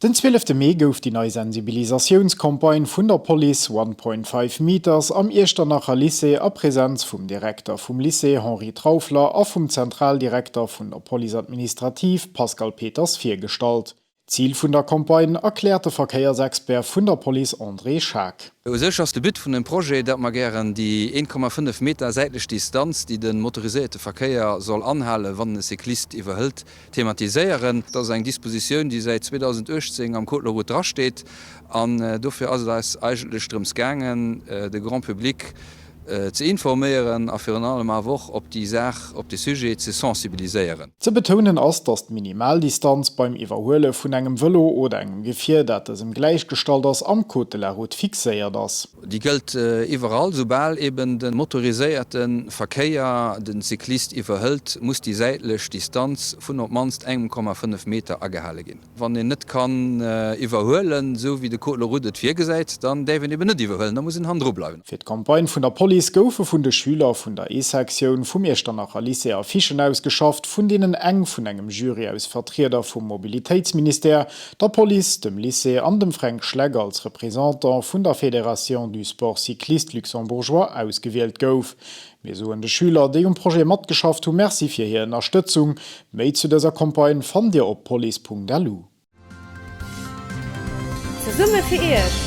Den 12. Mai gouf die neue Sensibilisationskampagne vun der Police 1.5 Meters am Esternacher Lycée a Präsenz vum Direktor vum Lycée Henri Traufler a vum Zentraldirektor vun der Police Administrativ Pascal Peters firstalt. Ziel vun der Kampagne erklärte Verkehrsexpert vun der Police André Schack. Sechste Bit vun dem Projekt, dat man gern die 1,5 Meter seitlich Distanz, die den motorisierte Verkehr soll anhalen, wann den Cyklist iwwerhëlt, thematiseieren. Das ist eng Disposition, die seit 2018 am Kotlerroute drasteht. Dafür also das eigentlich strms gangen, de Grand Publik zu informieren, a fir allem a woch op die Sach op de Sujet ze sensibiliseieren. Ze betonen ass, dat Minimaldistanz beim Iwerhole vun engem Velo oder engem Gefir, dat es im Gleichgestalt ass am Côte de la Route fixéiert ass. Die gilt überall, sobald eben den motorisierten Verkehr den Cyklist iwwerhëlt, muss die seitlich Distanz vun op manst 1,5 Meter agehalle gin. Wann den net kann iwwerhoelen, so wie de Côte de la Route et gesäit, dann déwen eben net iwwerhöllen, da muss in Hand bleiben. Fir d'Kampagne vun der Police goufe vun de Schüler vun der E-Sektion vum Esternacher Lycée Affichen ausgeschafft, vun denen eng vun engem Jury aus Vertreter vum Mobilitätsminister, der Police, dem Lycée an dem Frank Schlegger als Repräsentant vun der Fédération du Sport Cycliste Luxembourgeois ausgewählt gouf. Wir soen de Schüler, déi Projekt mat geschafft hun, merci fir hire Unterstützung. Méi zu dieser Kampagne fandt ihr op police.lu. Zur Summe für ihr.